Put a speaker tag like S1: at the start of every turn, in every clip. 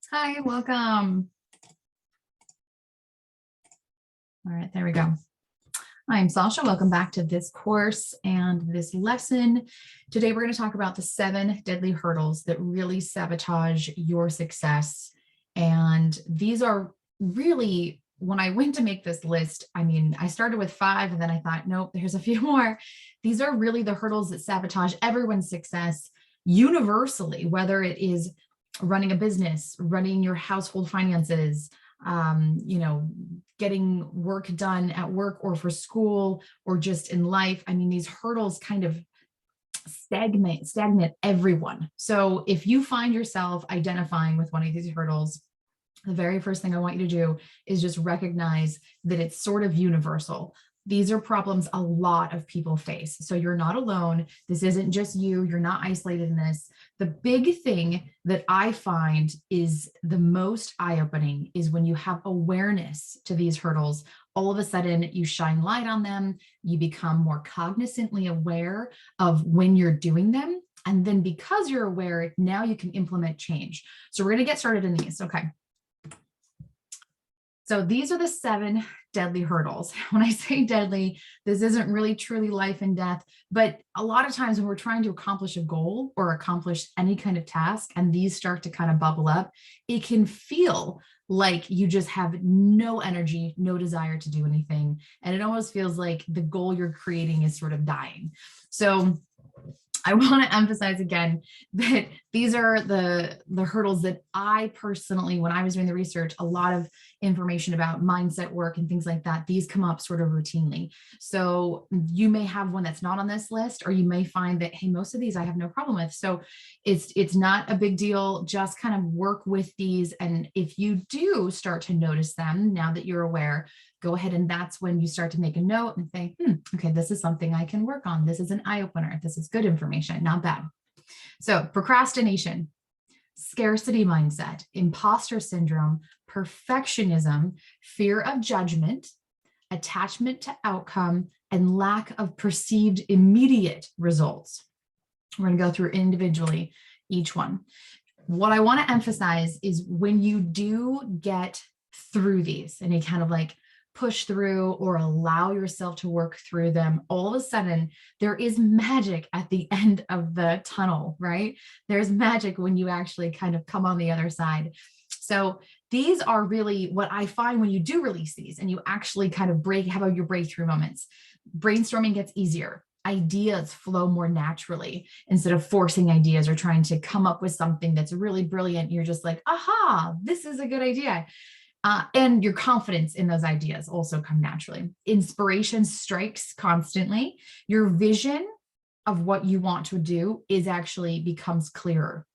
S1: Hi, welcome. All right, there we go. I'm Sasha. Welcome back to this course and this lesson. Today, we're going to talk about the 7 deadly hurdles that really sabotage your success. And these are really, when I went to make this list, I started with 5 and then I thought, nope, there's a few more. These are really the hurdles that sabotage everyone's success universally, whether it is running a business, running your household finances, getting work done at work or for school or just in life. These hurdles kind of stagnate everyone. So if you find yourself identifying with one of these hurdles, the very first thing I want you to do is just recognize that it's sort of universal. These are problems a lot of people face. So you're not alone. This isn't just you. You're not isolated in this. The big thing that I find is the most eye-opening is when you have awareness to these hurdles. All of a sudden, you shine light on them. You become more cognizantly aware of when you're doing them. And then because you're aware, now you can implement change. So we're going to get started in these. Okay. So these are the 7 deadly hurdles. When I say deadly, this isn't really truly life and death, but a lot of times when we're trying to accomplish a goal or accomplish any kind of task, and these start to kind of bubble up, it can feel like you just have no energy, no desire to do anything. And it almost feels like the goal you're creating is sort of dying. So I want to emphasize again that these are the hurdles that I personally, when I was doing the research, a lot of information about mindset work and things like that, these come up sort of routinely. So you may have one that's not on this list, or you may find that, hey, most of these I have no problem with. So it's not a big deal. Just kind of work with these. And if you do start to notice them, now that you're aware, go ahead, and that's when you start to make a note and think, okay, this is something I can work on. This is an eye opener. This is good information, not bad. So procrastination, scarcity mindset, imposter syndrome, perfectionism, fear of judgment, attachment to outcome, and lack of perceived immediate results. We're going to go through individually each one. What I want to emphasize is when you do get through these and you kind of like push through or allow yourself to work through them, all of a sudden there is magic at the end of the tunnel, right? There's magic when you actually kind of come on the other side. So these are really what I find when you do release these and you actually kind of have your breakthrough moments. Brainstorming gets easier. Ideas flow more naturally instead of forcing ideas or trying to come up with something that's really brilliant. You're just like, aha, this is a good idea. And your confidence in those ideas also come naturally. Inspiration strikes constantly. Your vision of what you want to do becomes clearer.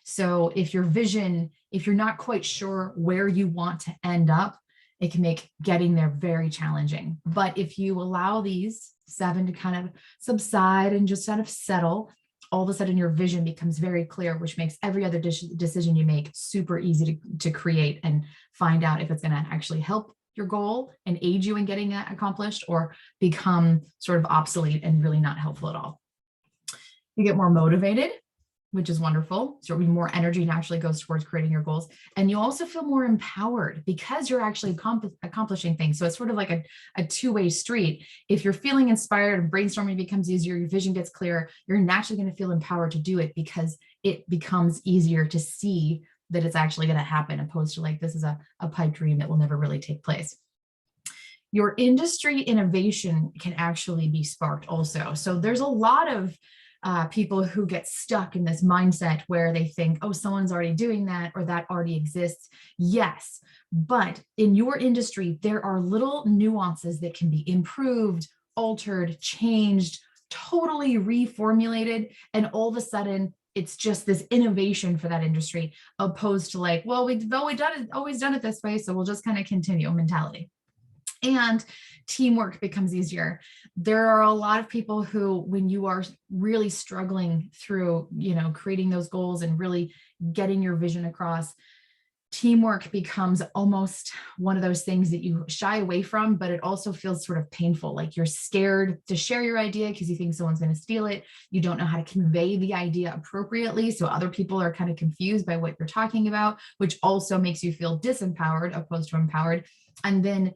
S1: So if you're not quite sure where you want to end up, it can make getting there very challenging. But if you allow these 7 to kind of subside and just kind of settle, all of a sudden your vision becomes very clear, which makes every other decision you make super easy to create and find out if it's going to actually help your goal and aid you in getting that accomplished or become sort of obsolete and really not helpful at all. You get more motivated, which is wonderful. So more energy naturally goes towards creating your goals. And you also feel more empowered because you're actually accomplishing things. So it's sort of like a two-way street. If you're feeling inspired and brainstorming becomes easier, your vision gets clearer, you're naturally going to feel empowered to do it because it becomes easier to see that it's actually going to happen, opposed to like, this is a pipe dream that will never really take place. Your industry innovation can actually be sparked also. So there's a lot of people who get stuck in this mindset where they think, oh, someone's already doing that or that already exists. Yes, but in your industry, there are little nuances that can be improved, altered, changed, totally reformulated. And all of a sudden, it's just this innovation for that industry, opposed to like, well, we've always done it this way, so we'll just kind of continue mentality. And teamwork becomes easier. There are a lot of people who, when you are really struggling through, creating those goals and really getting your vision across, teamwork becomes almost one of those things that you shy away from, but it also feels sort of painful. Like you're scared to share your idea because you think someone's going to steal it. You don't know how to convey the idea appropriately. So other people are kind of confused by what you're talking about, which also makes you feel disempowered opposed to empowered. And then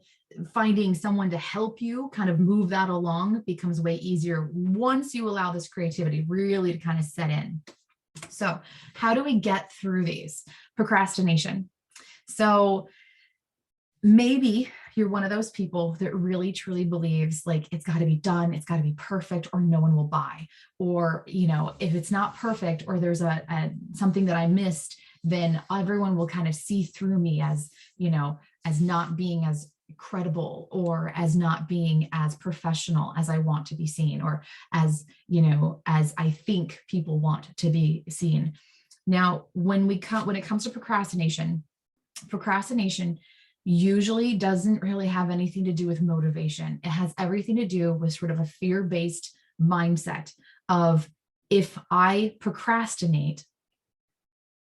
S1: finding someone to help you kind of move that along becomes way easier once you allow this creativity really to kind of set in. So how do we get through these? Procrastination. So maybe you're one of those people that really truly believes like it's got to be done, it's got to be perfect, or no one will buy. Or, you know, if it's not perfect or there's a something that I missed, then everyone will kind of see through me as, you know, as not being as credible or as not being as professional as I want to be seen, or as, you know, as I think people want to be seen. Now, when it comes to procrastination usually doesn't really have anything to do with motivation. It has everything to do with sort of a fear-based mindset of, if I procrastinate,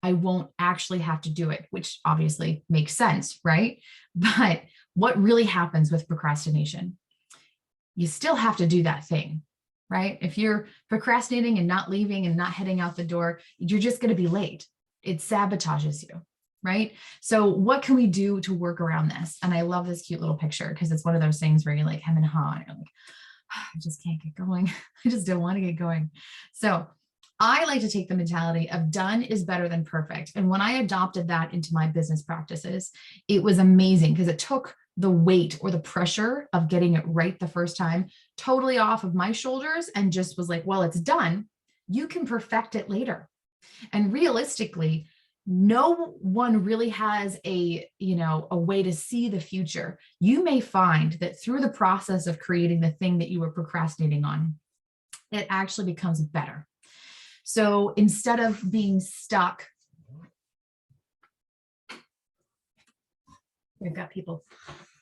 S1: I won't actually have to do it, which obviously makes sense, right? But what really happens with procrastination? You still have to do that thing, right? If you're procrastinating and not leaving and not heading out the door, you're just going to be late. It sabotages you, right? So what can we do to work around this? And I love this cute little picture because it's one of those things where you're like hem and haw, and you're like, I just can't get going. I just don't want to get going. So I like to take the mentality of done is better than perfect. And when I adopted that into my business practices, it was amazing because it took the weight or the pressure of getting it right the first time totally off of my shoulders, and just was like, well, it's done. You can perfect it later. And realistically, no one really has a way to see the future. You may find that through the process of creating the thing that you were procrastinating on, it actually becomes better. So instead of being stuck, we've got people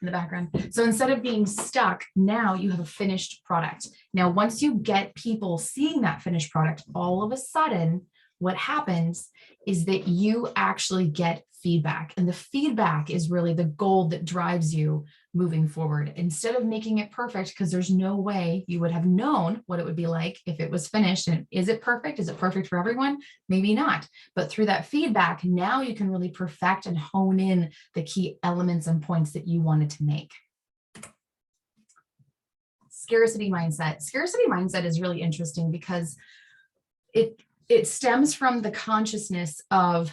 S1: in the background. So instead of being stuck, now you have a finished product. Now, once you get people seeing that finished product, all of a sudden, what happens is that you actually get feedback. And the feedback is really the goal that drives you moving forward. Instead of making it perfect, because there's no way you would have known what it would be like if it was finished. And is it perfect? Is it perfect for everyone? Maybe not. But through that feedback, now you can really perfect and hone in the key elements and points that you wanted to make. Scarcity mindset. Scarcity mindset is really interesting because it stems from the consciousness of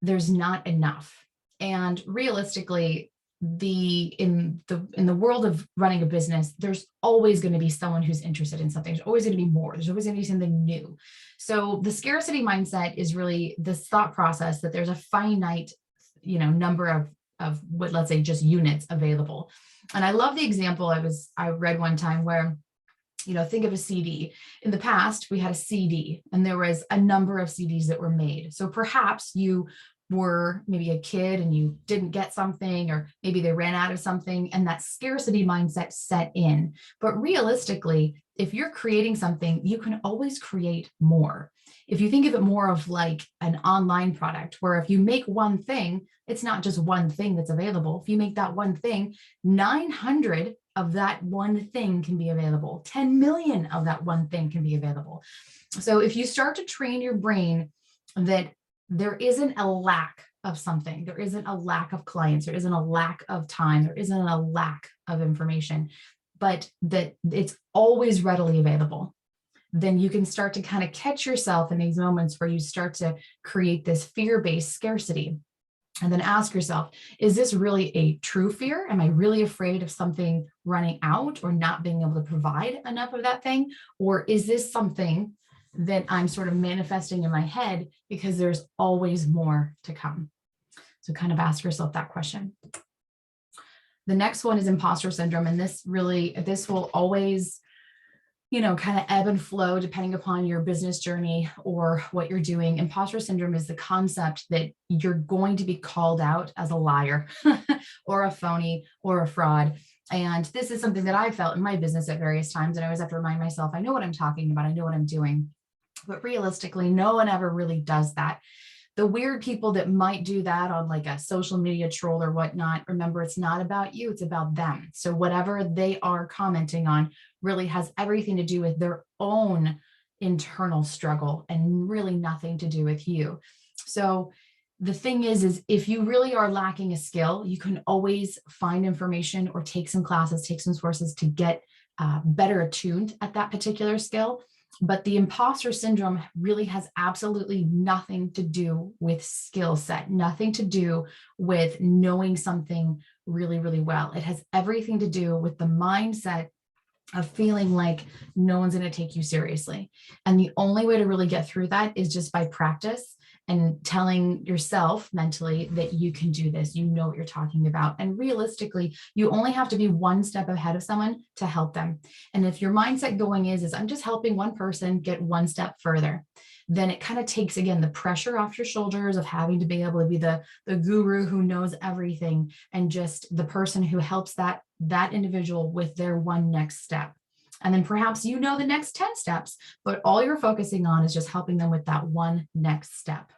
S1: there's not enough. And realistically, in the world of running a business, there's always going to be someone who's interested in something. There's always going to be more. There's always going to be something new. So the scarcity mindset is really this thought process that there's a finite, number of what, let's say, just units available. And I love the example I read one time where, think of a CD. In the past, we had a CD and there was a number of CDs that were made. So perhaps you were maybe a kid and you didn't get something, or maybe they ran out of something, and that scarcity mindset set in. But realistically, if you're creating something, you can always create more. If you think of it more of like an online product, where if you make one thing, it's not just one thing that's available. If you make that one thing, 900 of that one thing can be available. 10 million of that one thing can be available. So if you start to train your brain that there isn't a lack of something, there isn't a lack of clients, there isn't a lack of time, there isn't a lack of information, but that it's always readily available, then you can start to kind of catch yourself in these moments where you start to create this fear-based scarcity. And then ask yourself, is this really a true fear? Am I really afraid of something running out or not being able to provide enough of that thing? Or is this something that I'm sort of manifesting in my head because there's always more to come? So kind of ask yourself that question. The next one is imposter syndrome. And this will always, kind of ebb and flow depending upon your business journey or what you're doing. Imposter syndrome is the concept that you're going to be called out as a liar or a phony or a fraud. And this is something that I felt in my business at various times. And I always have to remind myself, I know what I'm talking about. I know what I'm doing. But realistically, no one ever really does that. The weird people that might do that on like a social media troll or whatnot, remember, it's not about you, it's about them. So whatever they are commenting on really has everything to do with their own internal struggle and really nothing to do with you. So the thing is if you really are lacking a skill, you can always find information or take some classes, take some sources to get better attuned at that particular skill. But the imposter syndrome really has absolutely nothing to do with skill set, nothing to do with knowing something really, really well. It has everything to do with the mindset of feeling like no one's going to take you seriously. And the only way to really get through that is just by practice and telling yourself mentally that you can do this, you know what you're talking about. And realistically, you only have to be one step ahead of someone to help them. And if your mindset going is I'm just helping one person get one step further, then it kind of takes, again, the pressure off your shoulders of having to be able to be the guru who knows everything and just the person who helps that individual with their one next step. And then perhaps you know the next 10 steps, but all you're focusing on is just helping them with that one next step.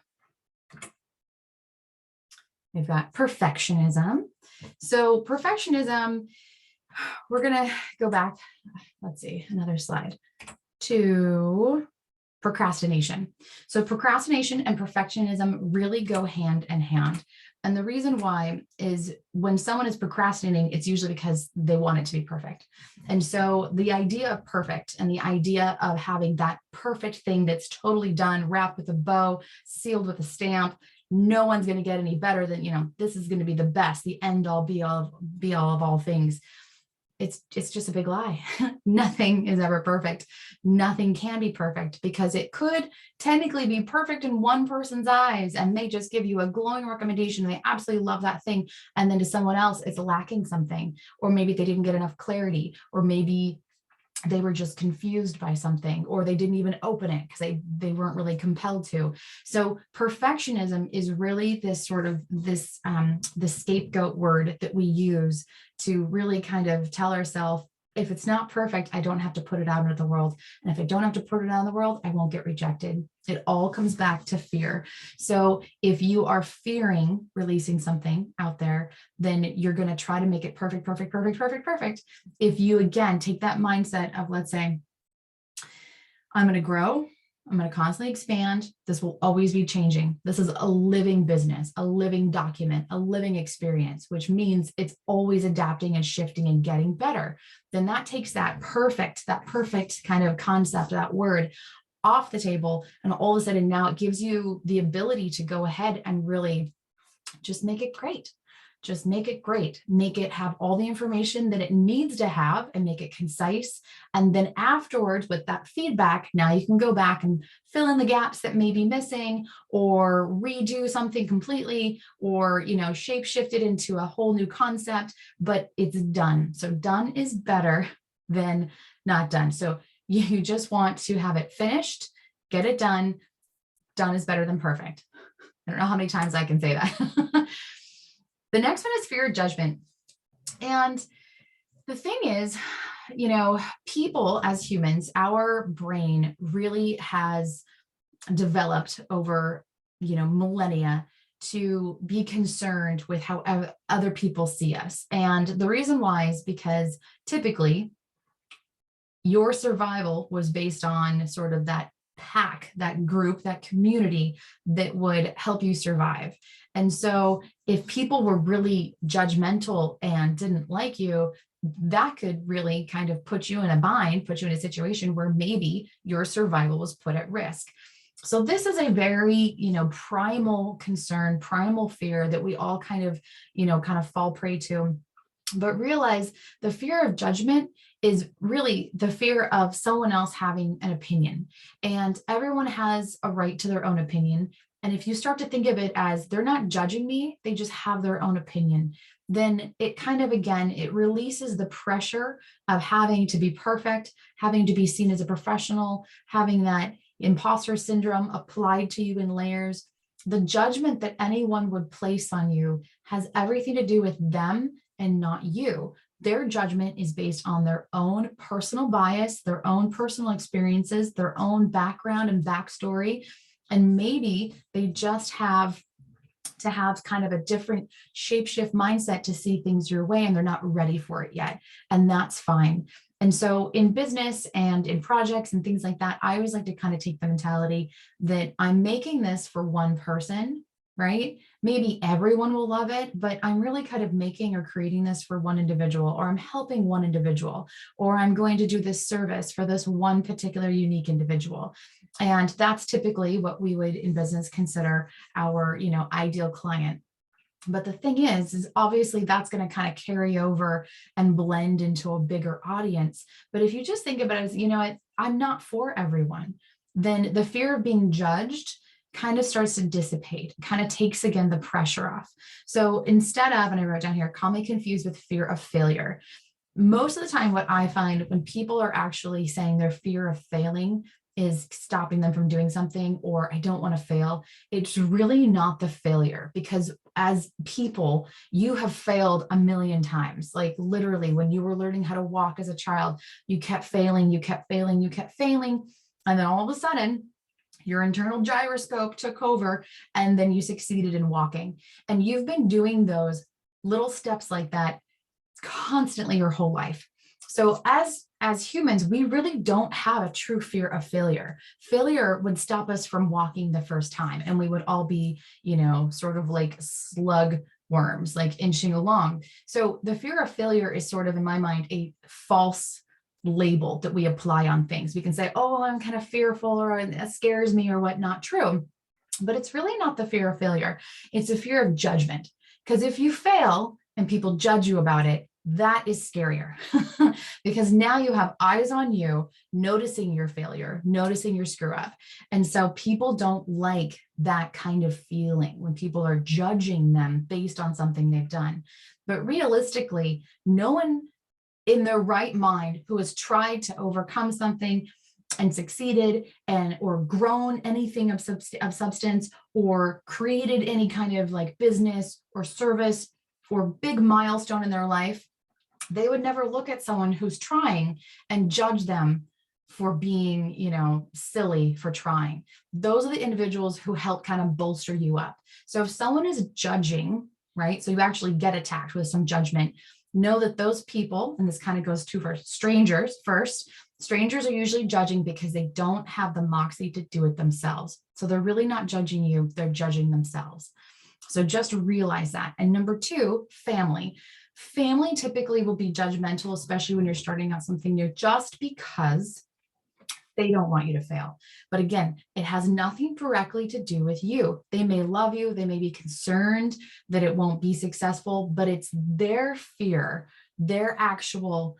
S1: We've got perfectionism. So perfectionism, we're going to go back, let's see, another slide, to procrastination. So procrastination and perfectionism really go hand in hand. And the reason why is when someone is procrastinating, it's usually because they want it to be perfect. And so the idea of perfect and the idea of having that perfect thing that's totally done, wrapped with a bow, sealed with a stamp, no one's going to get any better than, this is going to be the best, the end all be all of all things. It's just a big lie. Nothing is ever perfect. Nothing can be perfect because it could technically be perfect in one person's eyes and they just give you a glowing recommendation. They absolutely love that thing. And then to someone else, it's lacking something, or maybe they didn't get enough clarity, or maybe they were just confused by something, or they didn't even open it because they weren't really compelled to. So perfectionism is really this sort of the scapegoat word that we use to really kind of tell ourselves, if it's not perfect, I don't have to put it out into the world. And if I don't have to put it out in the world, I won't get rejected. It all comes back to fear. So if you are fearing releasing something out there, then you're going to try to make it perfect, perfect, perfect, perfect, perfect. If you, again, take that mindset of, let's say, I'm going to grow, I'm going to constantly expand. This will always be changing. This is a living business, a living document, a living experience, which means it's always adapting and shifting and getting better. Then that takes that perfect kind of concept, that word, off the table. And all of a sudden now it gives you the ability to go ahead and really just make it great. Just make it great. Make it have all the information that it needs to have and make it concise. And then afterwards, with that feedback, now you can go back and fill in the gaps that may be missing, or redo something completely, or, shape shift it into a whole new concept, but it's done. So done is better than not done. So you just want to have it finished, get it done. Done is better than perfect. I don't know how many times I can say that. The next one is fear of judgment. And the thing is, people as humans, our brain really has developed over, millennia to be concerned with how other people see us. And the reason why is because typically your survival was based on sort of that pack, that group, that community that would help you survive. And so if people were really judgmental and didn't like you, that could really kind of put you in a bind, put you in a situation where maybe your survival was put at risk. So this is a very, primal concern, primal fear that we all kind of fall prey to. But realize the fear of judgment is really the fear of someone else having an opinion. And everyone has a right to their own opinion. And if you start to think of it as they're not judging me, they just have their own opinion, then it kind of, again, it releases the pressure of having to be perfect, having to be seen as a professional, having that imposter syndrome applied to you in layers. The judgment that anyone would place on you has everything to do with them and not you. Their judgment is based on their own personal bias, their own personal experiences, their own background and backstory. And maybe they just have to have kind of a different shapeshift mindset to see things your way, and they're not ready for it yet. And that's fine. And so in business and in projects and things like that, I always like to kind of take the mentality that I'm making this for one person, right? Maybe everyone will love it, but I'm really kind of making or creating this for one individual, or I'm helping one individual, or I'm going to do this service for this one particular unique individual. And that's typically what we would in business consider our, ideal client. But the thing is obviously that's going to kind of carry over and blend into a bigger audience. But if you just think about it as, I'm not for everyone, then the fear of being judged kind of starts to dissipate, kind of takes again the pressure off. So instead of, and I wrote down here, commonly confused with fear of failure. Most of the time, what I find when people are actually saying their fear of failing is stopping them from doing something, or I don't want to fail, it's really not the failure, because as people, you have failed a million times. Like literally, when you were learning how to walk as a child, you kept failing, you kept failing, you kept failing. And then all of a sudden, your internal gyroscope took over, and then you succeeded in walking. And you've been doing those little steps like that constantly your whole life. So as humans, we really don't have a true fear of failure. Failure would stop us from walking the first time, and we would all be, sort of like slug worms, like inching along. So the fear of failure is sort of, in my mind, a false label that we apply on things. We can say, oh, I'm kind of fearful, or that scares me, or what. Not true. But it's really not the fear of failure. It's a fear of judgment. Because if you fail and people judge you about it, that is scarier because now you have eyes on you, noticing your failure, noticing your screw up. And so people don't like that kind of feeling when people are judging them based on something they've done. But realistically, no one in their right mind who has tried to overcome something and succeeded or grown anything of substance, or created any kind of like business or service or big milestone in their life, they would never look at someone who's trying and judge them for being, silly for trying. Those are the individuals who help kind of bolster you up. So if someone is judging, right, so you actually get attacked with some judgment, know that those people, and this kind of goes to strangers first, strangers are usually judging because they don't have the moxie to do it themselves. So they're really not judging you, they're judging themselves. So just realize that. And number two, family. Family typically will be judgmental, especially when you're starting out something new, just because they don't want you to fail. But again, it has nothing directly to do with you. They may love you, they may be concerned that it won't be successful, but it's their fear, their actual,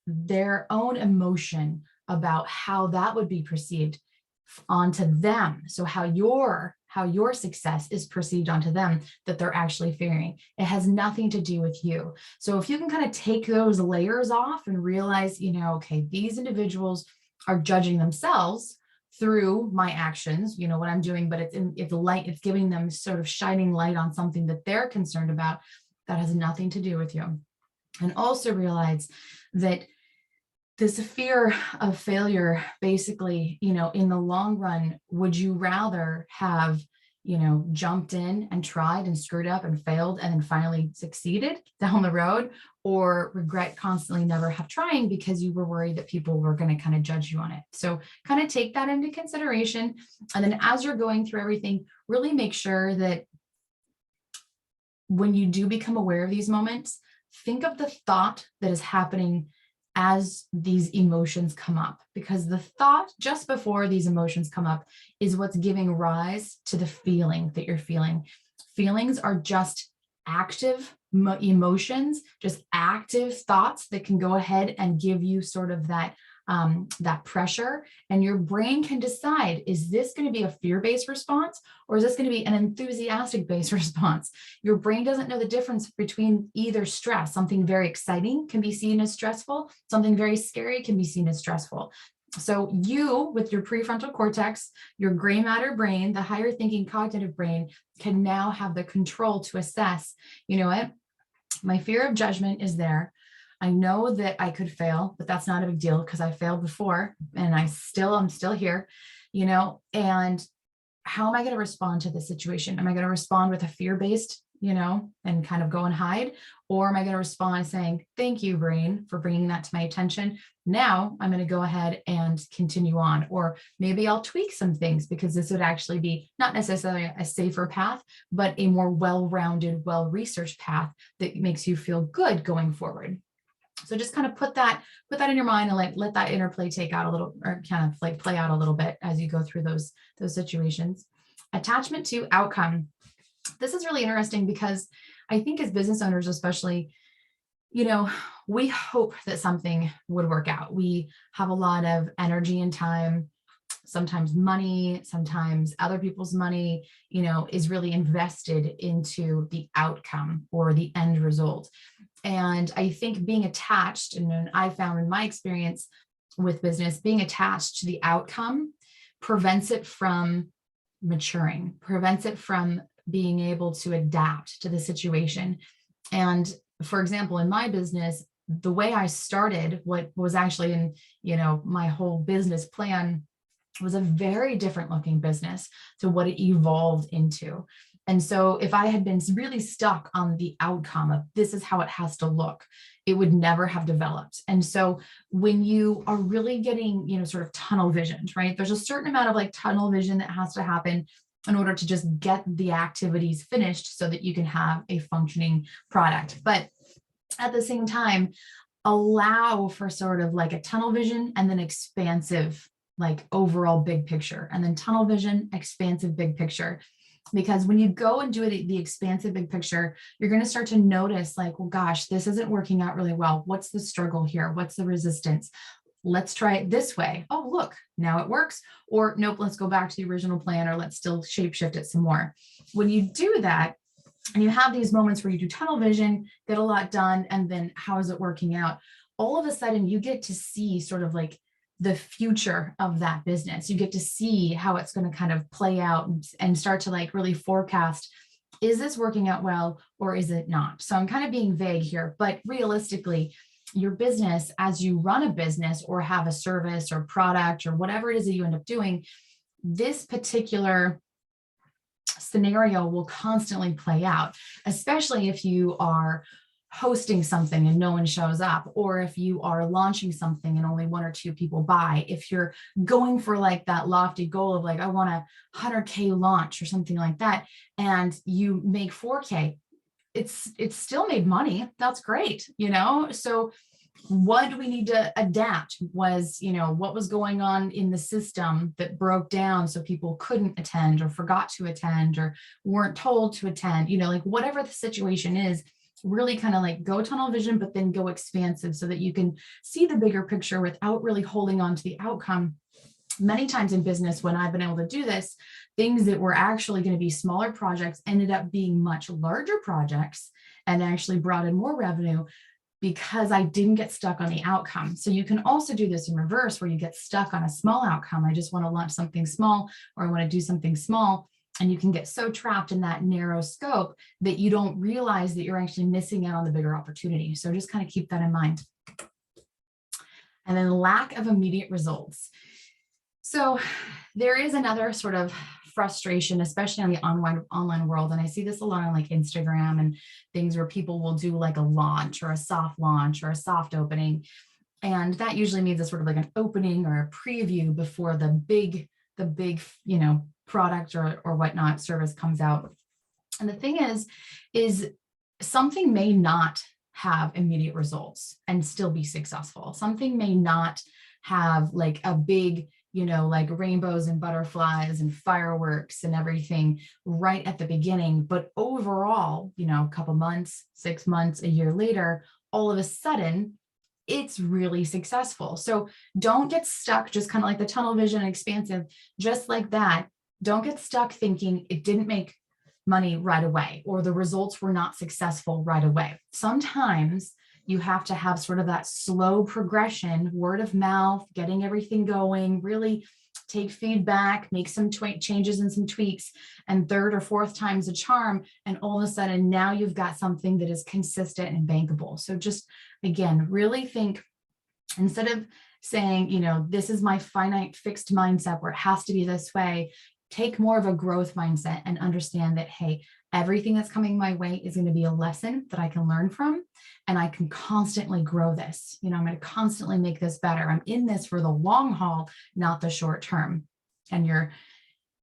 S1: their own emotion about how that would be perceived onto them. So how your success is perceived onto them, that they're actually fearing. It has nothing to do with you. So if you can kind of take those layers off and realize, okay, these individuals are judging themselves through my actions, what I'm doing, but it's light, it's giving them sort of shining light on something that they're concerned about that has nothing to do with you. And also realize that this fear of failure, basically, in the long run, would you rather have, jumped in and tried and screwed up and failed and then finally succeeded down the road, or regret constantly never have trying because you were worried that people were going to kind of judge you on it? So kind of take that into consideration. And then as you're going through everything, really make sure that when you do become aware of these moments, think of the thought that is happening as these emotions come up, because the thought just before these emotions come up is what's giving rise to the feeling that you're feeling. Feelings are just active emotions, just active thoughts that can go ahead and give you sort of that pressure, and your brain can decide, is this going to be a fear-based response, or is this going to be an enthusiastic-based response? Your brain doesn't know the difference between either stress. Something very exciting can be seen as stressful. Something very scary can be seen as stressful. So you, with your prefrontal cortex, your gray matter brain, the higher thinking cognitive brain, can now have the control to assess, what, my fear of judgment is there. I know that I could fail, but that's not a big deal because I failed before and I'm still here, and how am I going to respond to this situation? Am I going to respond with a fear-based, and kind of go and hide? Or am I going to respond saying, thank you, brain, for bringing that to my attention. Now I'm going to go ahead and continue on. Or maybe I'll tweak some things because this would actually be not necessarily a safer path, but a more well-rounded, well-researched path that makes you feel good going forward. So just kind of put that in your mind and let that interplay take out a little, or kind of like play out a little bit as you go through those situations. Attachment to outcome. This is really interesting because I think as business owners, especially, we hope that something would work out. We have a lot of energy and time, sometimes money, sometimes other people's money, is really invested into the outcome or the end result. And I think being attached, and I found in my experience with business, being attached to the outcome prevents it from maturing, prevents it from being able to adapt to the situation. And for example, in my business, the way I started, what was actually in, my whole business plan was a very different looking business to what it evolved into. And so if I had been really stuck on the outcome of this is how it has to look, it would never have developed. And so when you are really getting, sort of tunnel visioned, right? There's a certain amount of like tunnel vision that has to happen in order to just get the activities finished so that you can have a functioning product. But at the same time, allow for sort of like a tunnel vision and then expansive, like overall big picture, and then tunnel vision, expansive big picture. Because when you go and do the expansive big picture, you're going to start to notice like, well, gosh, this isn't working out really well. What's the struggle here? What's the resistance? Let's try it this way. Oh, look, now it works. Or nope, let's go back to the original plan, or let's still shapeshift it some more. When you do that, and you have these moments where you do tunnel vision, get a lot done, and then how is it working out? All of a sudden, you get to see sort of like the future of that business. You get to see how it's going to kind of play out and start to like really forecast, is this working out well or is it not? So I'm kind of being vague here, but realistically, your business, as you run a business or have a service or product or whatever it is that you end up doing, this particular scenario will constantly play out, especially if you are hosting something and no one shows up, or if you are launching something and only 1 or 2 people buy, if you're going for like that lofty goal of like, I want a 100K launch or something like that, and you make 4K, it's still made money. That's great. So what do we need to adapt was, what was going on in the system that broke down so people couldn't attend or forgot to attend or weren't told to attend, like whatever the situation is, really kind of like go tunnel vision, but then go expansive so that you can see the bigger picture without really holding on to the outcome. Many times in business, when I've been able to do this, things that were actually going to be smaller projects ended up being much larger projects and actually brought in more revenue because I didn't get stuck on the outcome. So you can also do this in reverse, where you get stuck on a small outcome. I just want to launch something small, or I want to do something small. And you can get so trapped in that narrow scope that you don't realize that you're actually missing out on the bigger opportunity. So just kind of keep that in mind. And then lack of immediate results. So there is another sort of frustration, especially on the online world. And I see this a lot on like Instagram and things where people will do like a launch or a soft launch or a soft opening. And that usually means a sort of like an opening or a preview before the big, product or whatnot service comes out. And the thing is something may not have immediate results and still be successful. Something may not have like a big, like rainbows and butterflies and fireworks and everything right at the beginning. But overall, a couple months, 6 months, a year later, all of a sudden, it's really successful. So don't get stuck, just kind of like the tunnel vision and expansive, just like that. Don't get stuck thinking it didn't make money right away or the results were not successful right away. Sometimes you have to have sort of that slow progression, word of mouth, getting everything going, really take feedback, make some changes and some tweaks, and 3rd or 4th time's a charm. And all of a sudden now you've got something that is consistent and bankable. So just, again, really think, instead of saying, this is my finite fixed mindset where it has to be this way, take more of a growth mindset and understand that, hey, everything that's coming my way is going to be a lesson that I can learn from, and I can constantly grow this. I'm going to constantly make this better. I'm in this for the long haul, not the short term. And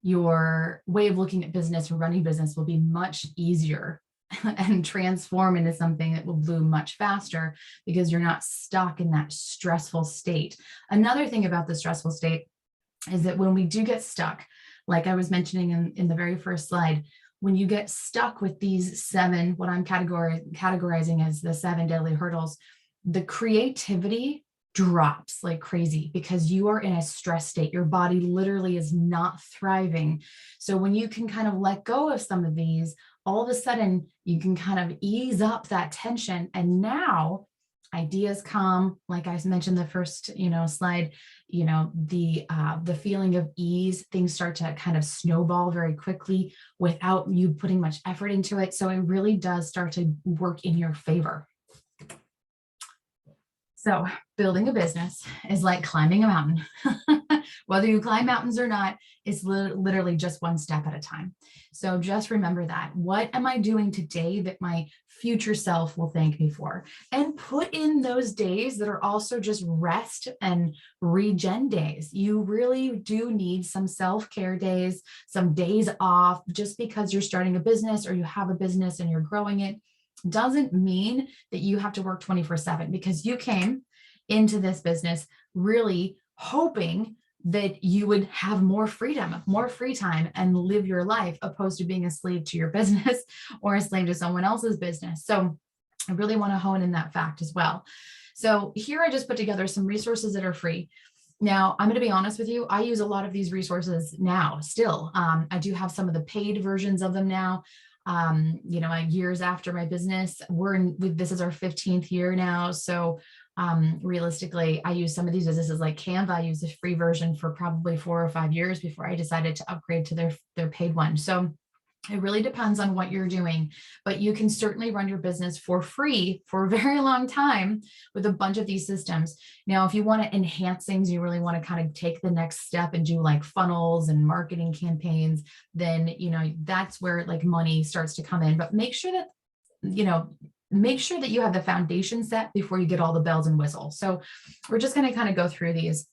S1: your way of looking at business or running business will be much easier and transform into something that will bloom much faster because you're not stuck in that stressful state. Another thing about the stressful state is that when we do get stuck, like I was mentioning in the very first slide, when you get stuck with these 7, what I'm categorizing as the 7 deadly hurdles, the creativity drops like crazy because you are in a stress state. Your body literally is not thriving. So when you can kind of let go of some of these, all of a sudden you can kind of ease up that tension. And now ideas come, like I mentioned the first, slide, the feeling of ease, things start to kind of snowball very quickly without you putting much effort into it. So it really does start to work in your favor. So building a business is like climbing a mountain. Whether you climb mountains or not, it's literally just one step at a time. So just remember that. What am I doing today that my future self will thank me for? And put in those days that are also just rest and regen days. You really do need some self-care days, some days off. Just because you're starting a business or you have a business and you're growing it doesn't mean that you have to work 24/7, because you came into this business really hoping that you would have more freedom, more free time, and live your life opposed to being a slave to your business or a slave to someone else's business. So I really want to hone in that fact as well. So here I just put together some resources that are free. Now, I'm going to be honest with you, I use a lot of these resources now still. I do have some of the paid versions of them now. Years after my business, this is our 15th year now. So realistically, I use some of these businesses like Canva. I used the free version for probably 4 or 5 years before I decided to upgrade to their paid one. So it really depends on what you're doing, but you can certainly run your business for free for a very long time with a bunch of these systems. Now, if you want to enhance things, you really want to kind of take the next step and do like funnels and marketing campaigns, then, that's where like money starts to come in. But make sure that, you have the foundation set before you get all the bells and whistles. So we're just going to kind of go through these.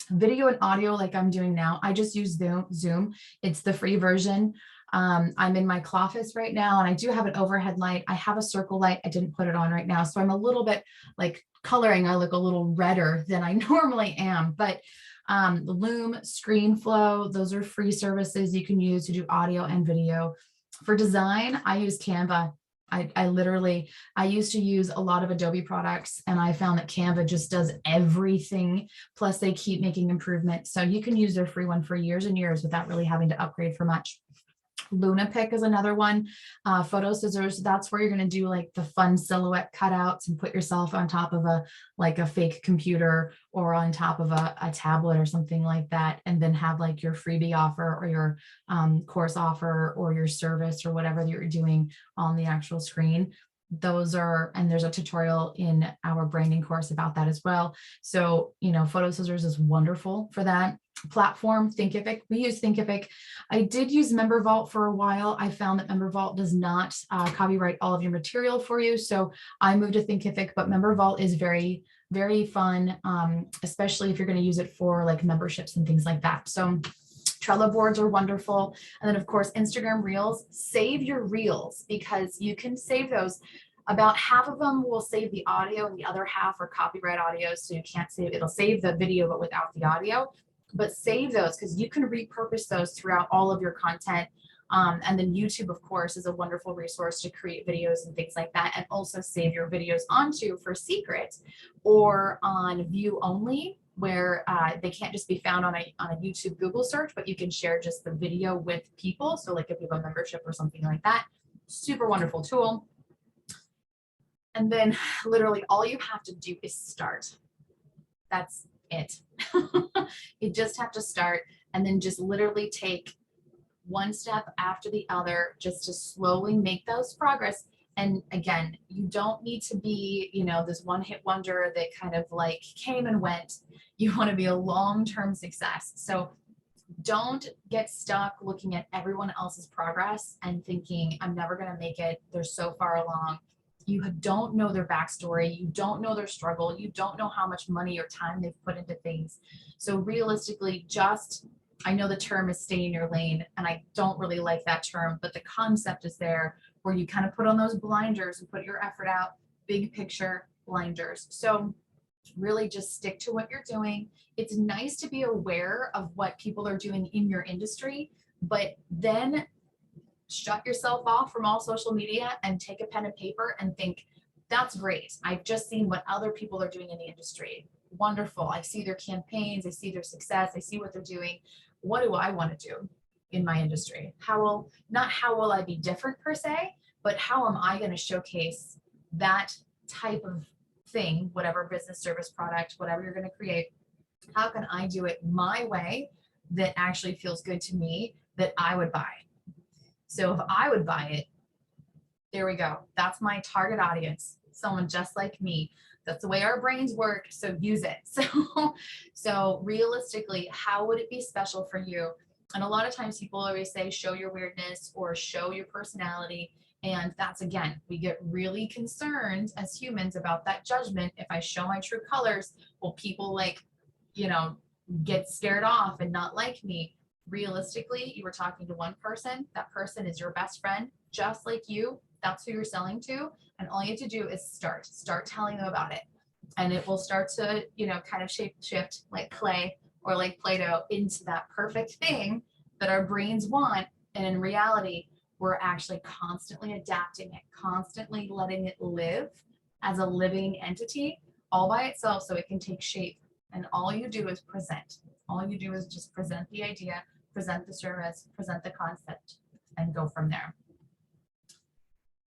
S1: Video and audio, like I'm doing now, I just use Zoom. It's the free version. I'm in my office right now, and I do have an overhead light. I have a circle light. I didn't put it on right now, so I'm a little bit like coloring. I look a little redder than I normally am, but Loom, ScreenFlow, those are free services you can use to do audio and video. For design, I use Canva. I used to use a lot of Adobe products, and I found that Canva just does everything. Plus they keep making improvements. So you can use their free one for years and years without really having to upgrade for much. LunaPic is another one. Photo scissors, that's where you're going to do like the fun silhouette cutouts and put yourself on top of a fake computer or on top of a tablet or something like that, and then have like your freebie offer or your course offer or your service or whatever that you're doing on the actual screen. And there's a tutorial in our branding course about that as well. So, Photo Scissors is wonderful for that. Platform, Thinkific, we use Thinkific. I did use MemberVault for a while. I found that MemberVault does not copyright all of your material for you. So I moved to Thinkific, but MemberVault is very, very fun, especially if you're going to use it for like memberships and things like that. So Trello boards are wonderful. And then of course, Instagram Reels, save your Reels because you can save those. About half of them will save the audio and the other half are copyright audio. So you can't save, it'll save the video, but without the audio. But save those because you can repurpose those throughout all of your content. And then YouTube, of course, is a wonderful resource to create videos and things like that, and also save your videos onto for secret or on view only, where they can't just be found on a YouTube Google search, but you can share just the video with people. So like if you have a membership or something like that, super wonderful tool. And then literally all you have to do is start. That's it. You just have to start and then just literally take one step after the other just to slowly make those progress. And again, you don't need to be, this one hit wonder that kind of like came and went. You want to be a long-term success. So Don't get stuck looking at everyone else's progress and thinking, I'm never going to make it. They're so far along. You don't know their backstory. You don't know their struggle. You don't know how much money or time they've put into things. So realistically, I know the term is stay in your lane, and I don't really like that term, but the concept is there where you kind of put on those blinders and put your effort out, big picture blinders. So really just stick to what you're doing. It's nice to be aware of what people are doing in your industry, but then shut yourself off from all social media and take a pen and paper and think, that's great. I've just seen what other people are doing in the industry. Wonderful. I see their campaigns. I see their success. I see what they're doing. What do I want to do in my industry? Not how will I be different per se, but how am I going to showcase that type of thing, whatever business, service, product, whatever you're going to create? How can I do it my way that actually feels good to me, that I would buy? So if I would buy it, there we go. That's my target audience, someone just like me. That's the way our brains work, so use it. So realistically, how would it be special for you? And a lot of times people always say, show your weirdness or show your personality. And that's, again, we get really concerned as humans about that judgment. If I show my true colors, will people get scared off and not like me? Realistically, you were talking to one person. That person is your best friend, just like you. That's who you're selling to. And all you have to do is start telling them about it. And it will start to, kind of shift like clay or like Play-Doh into that perfect thing that our brains want. And in reality, we're actually constantly adapting it, constantly letting it live as a living entity all by itself so it can take shape. And all you do is present. All you do is just present the idea, present the service, present the concept, and go from there.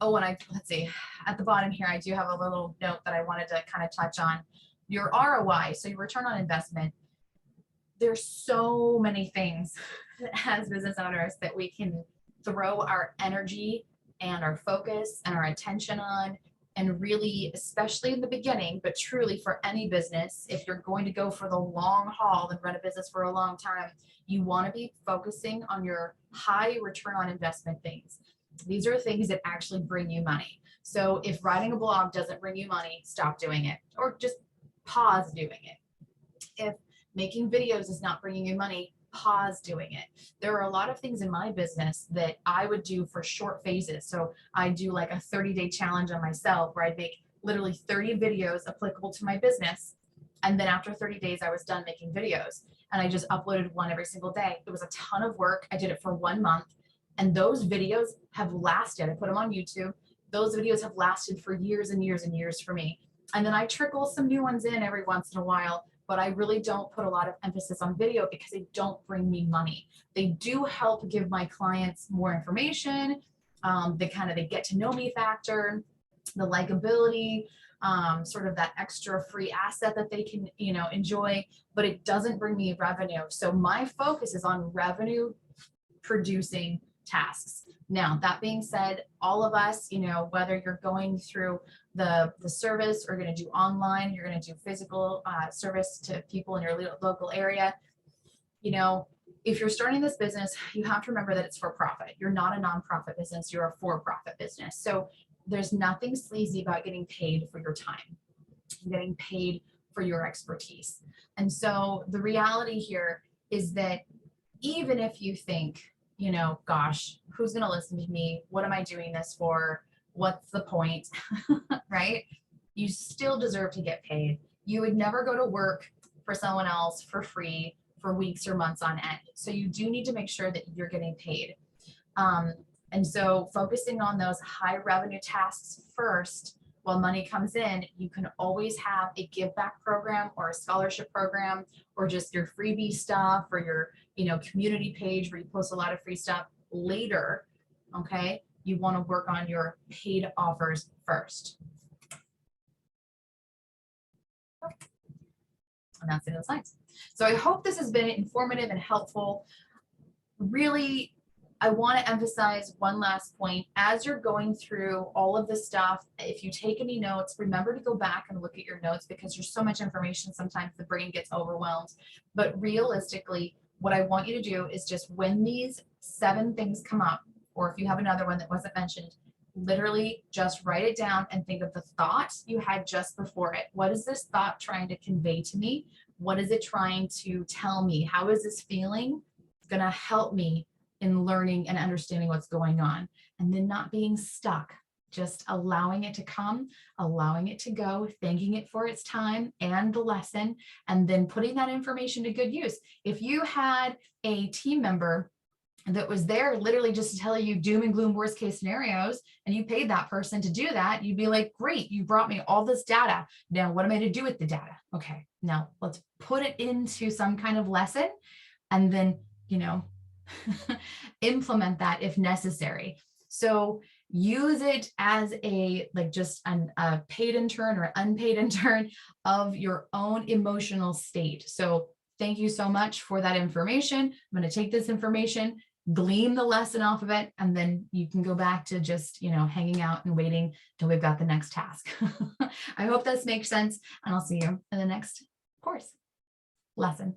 S1: Oh, and let's see, at the bottom here, I do have a little note that I wanted to kind of touch on. Your ROI, so your return on investment. There's so many things as business owners that we can throw our energy and our focus and our attention on. And really, especially in the beginning, but truly for any business, if you're going to go for the long haul and run a business for a long time, you want to be focusing on your high return on investment things. These are things that actually bring you money. So if writing a blog doesn't bring you money, stop doing it, or just pause doing it. If making videos is not bringing you money, pause doing it. There are a lot of things in my business that I would do for short phases. So I do like a 30-day challenge on myself where I'd make literally 30 videos applicable to my business. And then after 30 days, I was done making videos and I just uploaded one every single day. It was a ton of work. I did it for 1 month and those videos have lasted. I put them on YouTube. Those videos have lasted for years and years and years for me. And then I trickle some new ones in every once in a while, but I really don't put a lot of emphasis on video because they don't bring me money. They do help give my clients more information, they get to know me factor, the likability, sort of that extra free asset that they can, enjoy, but it doesn't bring me revenue. So my focus is on revenue producing tasks. Now, that being said, all of us, whether you're going through the service or going to do online, you're going to do physical service to people in your local area, if you're starting this business, you have to remember that it's for profit. You're not a nonprofit business, you're a for-profit business. So there's nothing sleazy about getting paid for your time, getting paid for your expertise. And so the reality here is that even if you think, gosh, who's going to listen to me? What am I doing this for? What's the point? Right? You still deserve to get paid. You would never go to work for someone else for free for weeks or months on end. So you do need to make sure that you're getting paid. And so focusing on those high revenue tasks first, while money comes in, you can always have a give back program or a scholarship program or just your freebie stuff or your community page where you post a lot of free stuff later. Okay, you want to work on your paid offers first. And that's the end of the slides. So I hope this has been informative and helpful. Really, I want to emphasize one last point. As you're going through all of this stuff, if you take any notes, remember to go back and look at your notes because there's so much information. Sometimes the brain gets overwhelmed. But realistically, what I want you to do is just when these 7 things come up, or if you have another one that wasn't mentioned, literally just write it down and think of the thought you had just before it. What is this thought trying to convey to me? What is it trying to tell me? How is this feeling going to help me in learning and understanding what's going on? And then not being stuck, just allowing it to come, allowing it to go, thanking it for its time and the lesson, and then putting that information to good use. If you had a team member that was there literally just to tell you doom and gloom worst case scenarios, and you paid that person to do that, you'd be like, great, you brought me all this data. Now, what am I to do with the data? Okay, now let's put it into some kind of lesson and then, implement that if necessary. So use it as a, like just a paid intern or unpaid intern of your own emotional state. So thank you so much for that information. I'm going to take this information, glean the lesson off of it, and then you can go back to just, hanging out and waiting till we've got the next task. I hope this makes sense, and I'll see you in the next course lesson.